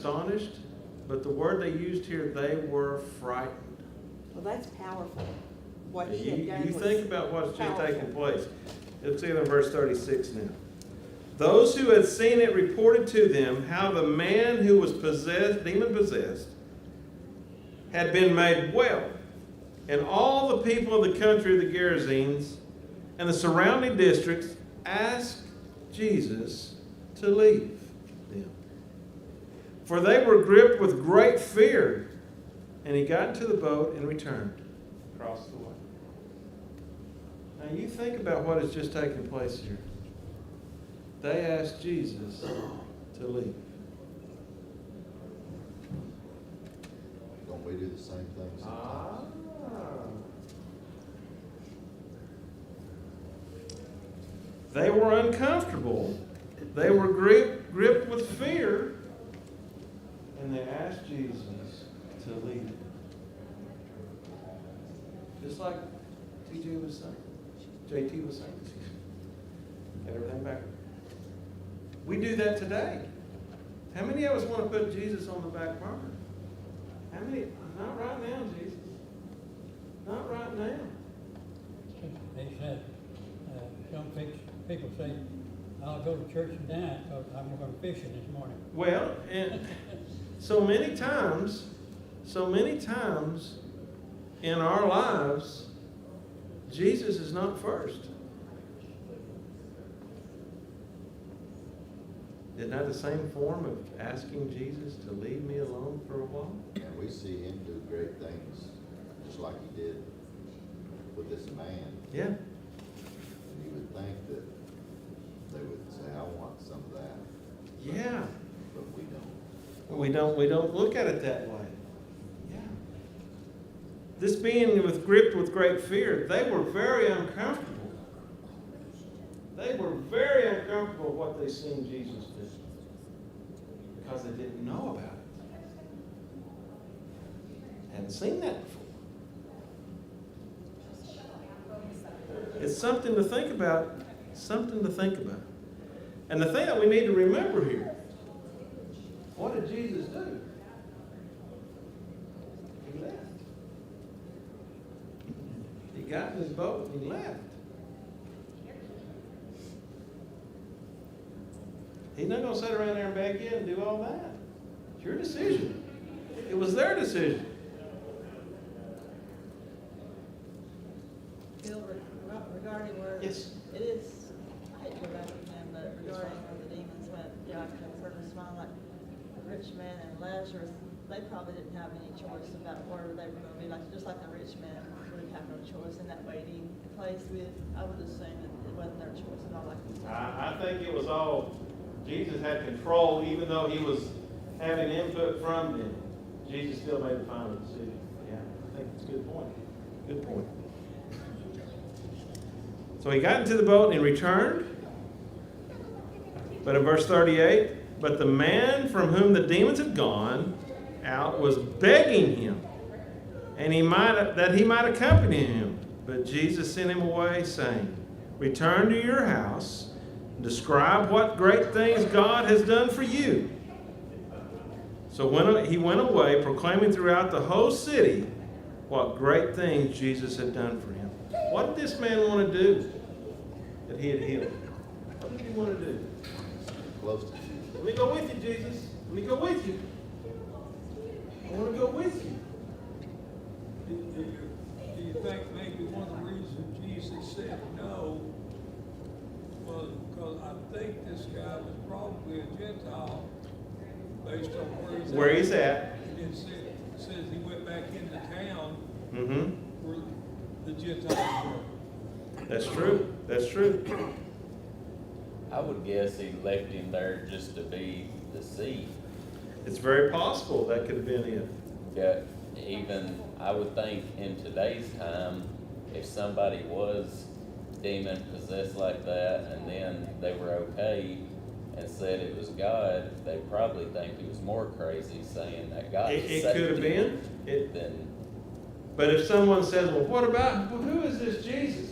astonished, but the word they used here, they were frightened. Well, that's powerful. What he had done You was think about what's just powerful. taken place. Let's see in verse 36 now. Those who had seen it reported to them how the man who was demon-possessed, had been made well. And all the people of the country of the Gerasenes and the surrounding districts asked Jesus to leave them. For they were gripped with great fear. And he got into the boat and returned across the way. Now you think about what has just taken place here. They asked Jesus to leave. Don't we do the same thing sometimes? They were uncomfortable. They were gripped with fear. And they asked Jesus to leave. Just like TJ was saying. JT was saying. Get everything back. We do that today. How many of us want to put Jesus on the back burner? How many? Not right now, Jesus. Not right now. They said, some people say, I'll go to church and dance because I'm going fishing this morning. Well, and so many times in our lives, Jesus is not first. Isn't that the same form of asking Jesus to leave me alone for a while? And we see him do great things, just like he did with this man. Yeah. And you would think that they would say, I want some of that. Yeah. But we don't. We don't look at it that way. Yeah. This being gripped with great fear, they were very uncomfortable. They were very uncomfortable with what they seen Jesus do. Because they didn't know about it. Hadn't seen that before. It's something to think about. Something to think about. And the thing that we need to remember here, what did Jesus do? He left. He got in his boat and he left. He's not going to sit around there and beg you and do all that. It's your decision. It was their decision. Bill, regarding where Yes. it is, I hate to go back again, but regarding where the demons went, yeah, I can sort of smile like the rich man and Lazarus, they probably didn't have any choice about where they were going to be, like just like the rich man would have no choice in that waiting place with. I would assume that it wasn't their choice at all. Like I think it was all, Jesus had control, even though he was having input from them. Jesus still made the final decision. Yeah, I think it's a good point. Good point. So he got into the boat and he returned. But in verse 38, but the man from whom the demons had gone out was begging him, and that he might accompany him. But Jesus sent him away, saying, return to your house, and describe what great things God has done for you. So when he went away, proclaiming throughout the whole city what great things Jesus had done for him. What did this man want to do that he had healed? What did he want to do? Close to you. Let me go with you, Jesus. Let me go with you. I want to go with you. Do you think maybe one of the reasons Jesus said no was because I think this guy was probably a Gentile based on Where he's at. It says he went back into town Mm-hmm. where the Gentiles were. That's true. That's true. I would guess he left him there just to be deceived. It's very possible that could have been it. Yeah, even I would think in today's time, if somebody was demon possessed like that and then they were okay and said it was God, they probably think he was more crazy saying that God It saved could have him been. than But if someone says, well, what about, well, who is this Jesus?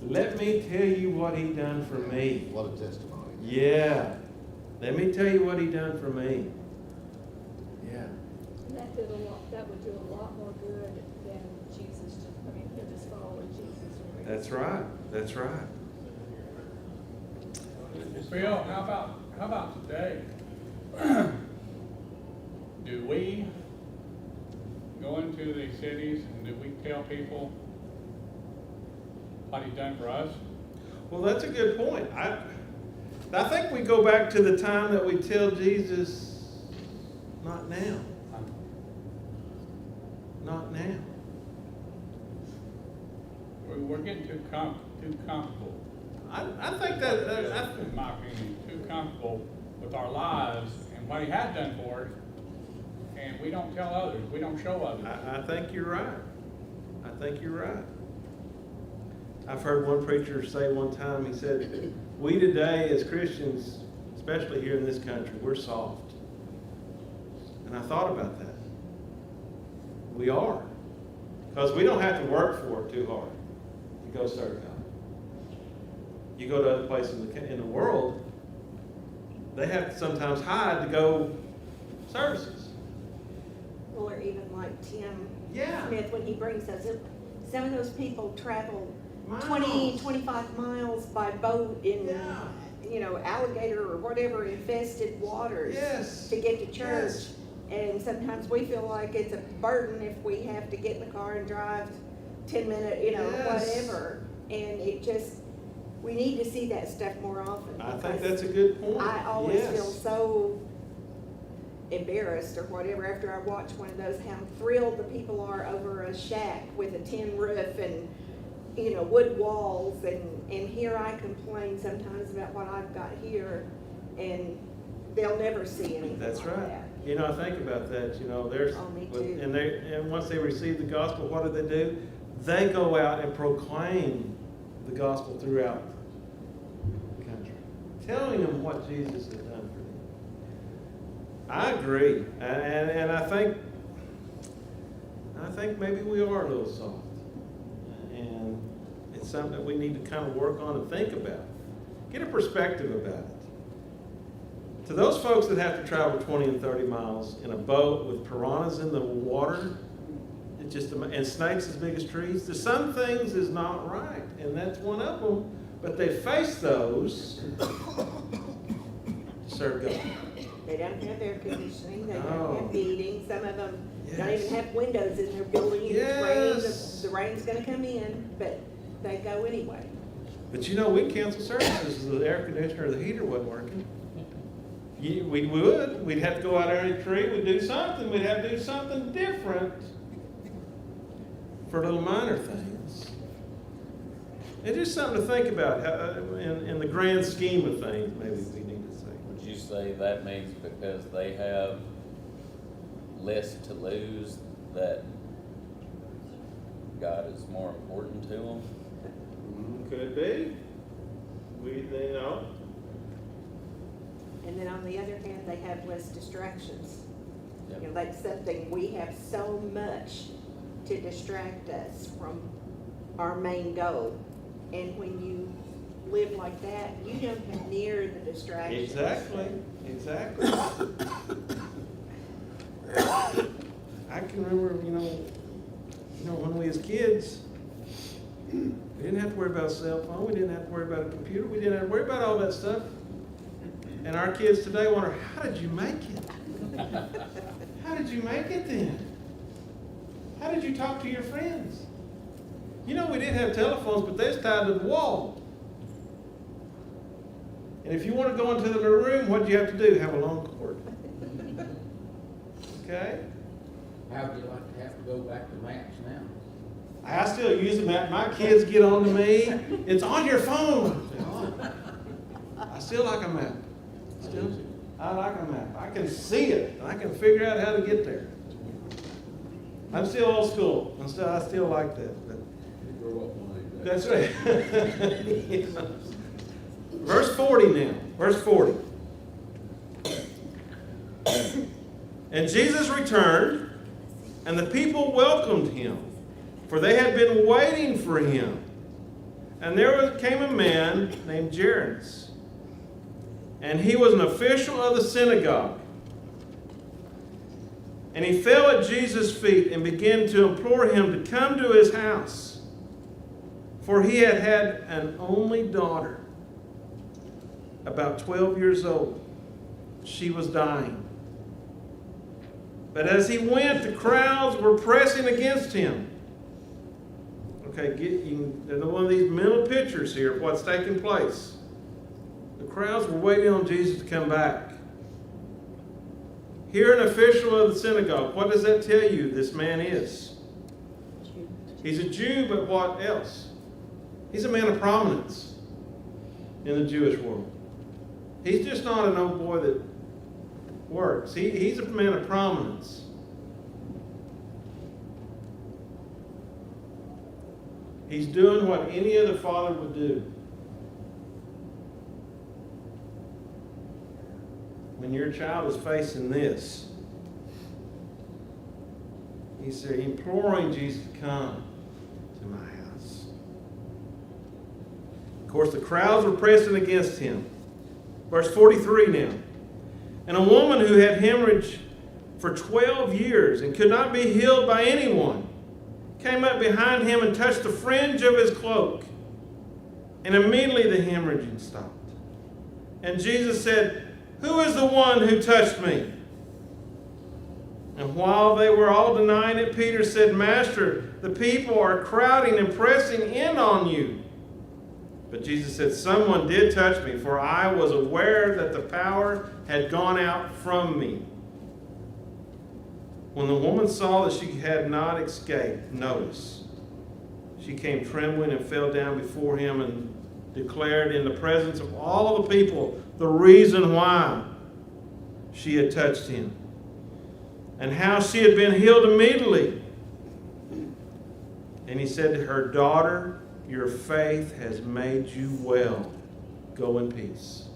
Let me tell you what he done for me. What a testimony. Yeah. Let me tell you what he done for me. That would do a lot more good than Jesus just, they're just following Jesus. That's right. That's right. Bill, how about today? Do we go into the cities and do we tell people what he's done for us? Well, that's a good point. I think we go back to the time that we tell Jesus, not now. Not now. We're getting too comfortable. I think that, In my opinion, too comfortable with our lives and what he had done for us, and we don't tell others, we don't show others. I think you're right. I think you're right. I've heard one preacher say one time, he said, we today as Christians, especially here in this country, we're soft. And I thought about that. We are. Because we don't have to work for it too hard to go serve God. You go to other places in the world, they have to sometimes hide to go services. Or even like Tim Yeah. Smith, when he brings us, some of those people travel Miles. 20, 25 miles by boat in, Yeah. alligator or whatever infested waters Yes. to get to church. Yes. And sometimes we feel like it's a burden if we have to get in the car and drive 10 minutes, Yes. whatever. And it just, we need to see that stuff more often. I think because that's a good point. I always Yes. feel so embarrassed or whatever after I watch one of those, how thrilled the people are over a shack with a tin roof and, wood walls. And here I complain sometimes about what I've got here, and they'll never see anything That's like right. that. I think about that, there's, Oh, me too. and once they receive the gospel, what do? They go out and proclaim the gospel throughout the country, telling them what Jesus has done for them. I agree, and I think maybe we are a little soft, and it's something that we need to kind of work on and think about, get a perspective about it. To those folks that have to travel 20 and 30 miles in a boat with piranhas in the water, and snakes as big as trees, there's some things is not right, and that's one of them. But they face those to serve God. They don't have air conditioning, they No. don't have heating, some of them don't Yes. even have windows in their building. If Yes. it's rain, the rain's gonna come in, but they go anyway. But we'd cancel services if the air conditioner or the heater wasn't working. We would. We'd have to go out there in a tree. We'd do something. We'd have to do something different for little minor things. It's just something to think about in the grand scheme of things, maybe we need to say. Would you say that means because they have less to lose, that God is more important to them? Could be. And then on the other hand, they have less distractions. Yep. That's something, we have so much to distract us from our main goal. And when you live like that, you don't have near the distractions. Exactly. I can remember, when we as kids, we didn't have to worry about a cell phone. We didn't have to worry about a computer. We didn't have to worry about all that stuff. And our kids today wonder, how did you make it? How did you make it then? How did you talk to your friends? We didn't have telephones, but they was tied to the wall. And if you want to go into the room, what do you have to do? Have a long cord. Okay? How would you like to have to go back to maps now? I still use them. My kids get on to me. It's on your phone. I still like a map. I like a map. I can see it, and I can figure out how to get there. I'm still old school. I still like that. But that's right. Verse 40 now. Verse 40. And Jesus returned, and the people welcomed him, for they had been waiting for him. And there came a man named Jairus, and he was an official of the synagogue. And he fell at Jesus' feet and began to implore him to come to his house. For he had had an only daughter, about 12 years old. She was dying. But as he went, the crowds were pressing against him. Okay, there's one of these mental pictures here of what's taking place. The crowds were waiting on Jesus to come back. Here, an official of the synagogue. What does that tell you this man is? He's a Jew, but what else? He's a man of prominence in the Jewish world. He's just not an old boy that works. He's a man of prominence. He's doing what any other father would do. When your child is facing this, he's imploring Jesus to come to my house. Of course, the crowds were pressing against him. Verse 43 now. And a woman who had hemorrhage for 12 years and could not be healed by anyone came up behind him and touched the fringe of his cloak. And immediately the hemorrhaging stopped. And Jesus said, "Who is the one who touched me?" And while they were all denying it, Peter said, "Master, the people are crowding and pressing in on you." But Jesus said, "Someone did touch me, for I was aware that the power had gone out from me." When the woman saw that she had not escaped, notice, she came trembling and fell down before him and declared in the presence of all the people the reason why she had touched him and how she had been healed immediately. And he said to her, "Daughter, your faith has made you well. Go in peace."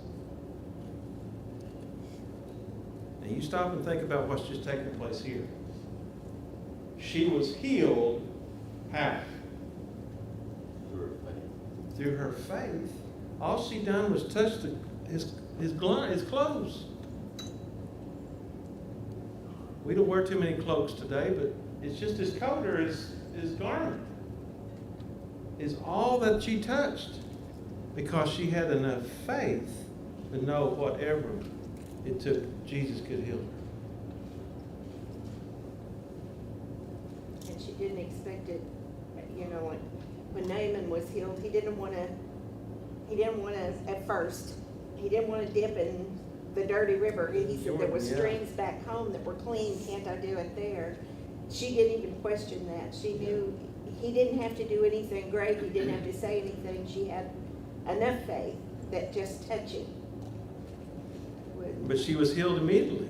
Now you stop and think about what's just taking place here. She was healed how? Through her faith. All she done was touch his clothes. We don't wear too many cloaks today, but it's just his coat or his garment is all that she touched, because she had enough faith to know whatever it took, Jesus could heal her. And she didn't expect it. You know, when Naaman was healed, he didn't want to at first. He didn't want to dip in the dirty river. He said there were streams back home that were clean. Can't I do it there? She didn't even question that. She knew he didn't have to do anything great. He didn't have to say anything. She had enough faith that just touching would. But she was healed immediately.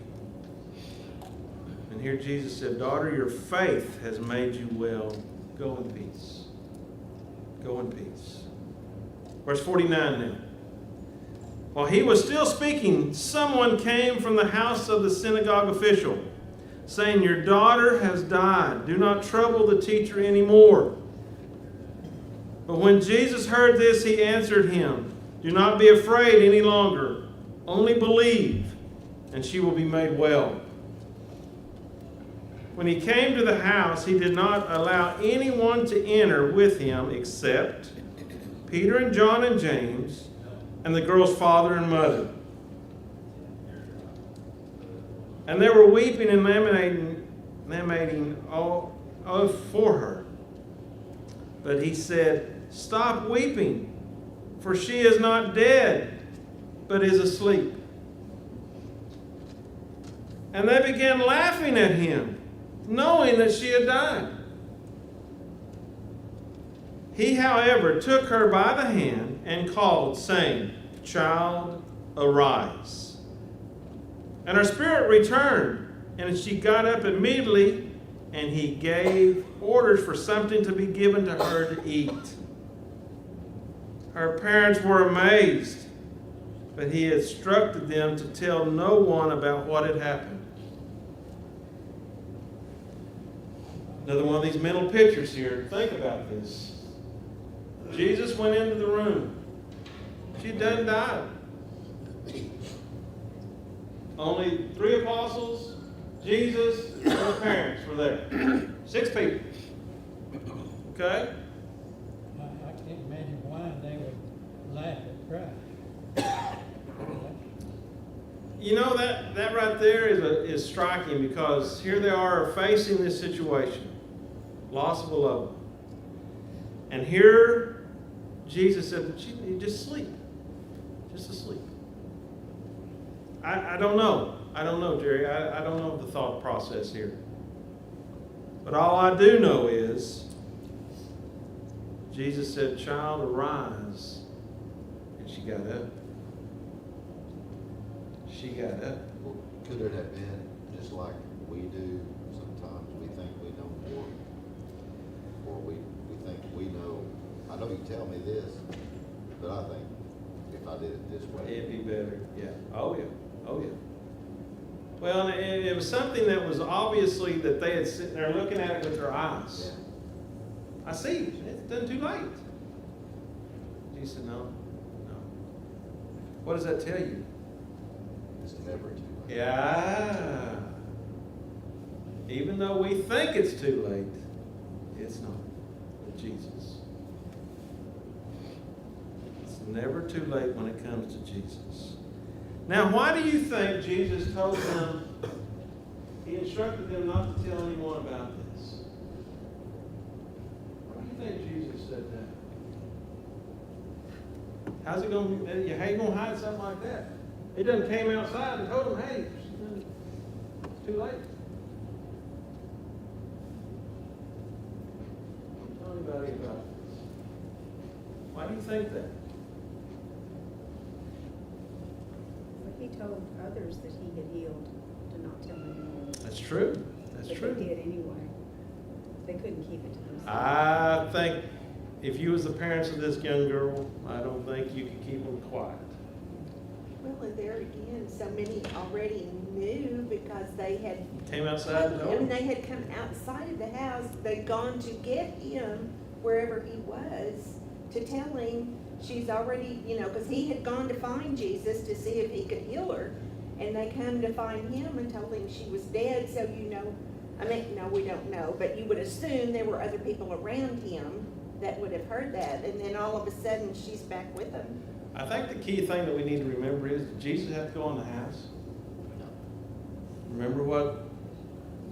And here Jesus said, "Daughter, your faith has made you well. Go in peace." Go in peace. Verse 49 now. While he was still speaking, someone came from the house of the synagogue official, saying, "Your daughter has died. Do not trouble the teacher anymore." But when Jesus heard this, he answered him, "Do not be afraid any longer. Only believe, and she will be made well." When he came to the house, he did not allow anyone to enter with him except Peter and John and James and the girl's father and mother. And they were weeping and lamenting all for her. But he said, "Stop weeping, for she is not dead, but is asleep." And they began laughing at him, knowing that she had died. He, however, took her by the hand and called, saying, "Child, arise." And her spirit returned, and she got up immediately, and he gave orders for something to be given to her to eat. Her parents were amazed, but he instructed them to tell no one about what had happened. Another one of these mental pictures here. Think about this. Jesus went into the room. She done died. Only 3 apostles Jesus, and the parents were there. 6 people. Okay? I can't imagine why they would laugh at Christ. You know, that right there is striking, because here they are facing this situation. Loss of a loved one. And here Jesus said, "You just sleep. Just asleep." I don't know. I don't know, Jerry. I don't know the thought process here. But all I do know is Jesus said, "Child, arise." And she got up. She got up. Well, could it have been just like we do sometimes? We think we know more, or we think we know. I know you tell me this, but I think if I did it this way, It'd be better. Yeah. Oh, yeah. Oh, yeah. Well, it was something that was obviously that they had sitting there looking at it with their eyes. yeah. I see. It's done too late. Jesus said, no. What does that tell you? It's never too late. Yeah. Even though we think it's too late, it's not with Jesus. It's never too late when it comes to Jesus. Now, why do you think Jesus told them, he instructed them not to tell anyone about this? Why do you think Jesus said that? How's it going to be? How you going to hide something like that? He done came outside and told them, hey, it's too late. Tell anybody about this. Why do you think that? But he told others that he had healed to not tell anyone. That's true. That's But true. they did anyway. They couldn't keep it to themselves. I think if you was the parents of this young girl, I don't think you could keep them quiet. Well, and there again, so many already knew because they had, Came outside and told and them. they had come outside of the house, they'd gone to get him wherever he was to tell him she's already, because he had gone to find Jesus to see if he could heal her. And they come to find him and told him she was dead, so no, we don't know, but you would assume there were other people around him that would have heard that, and then all of a sudden she's back with him. I think the key thing that we need to remember is, did Jesus have to go in the house? Remember what,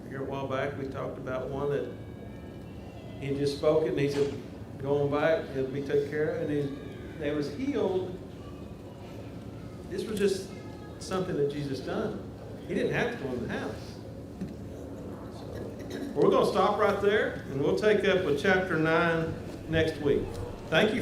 here a while back, we talked about one that he just spoke it and he said, go on back, it'll be taken care of, and they was healed. This was just something that Jesus done. He didn't have to go in the house. So, we're going to stop right there, and we'll take up with chapter 9 next week. Thank you.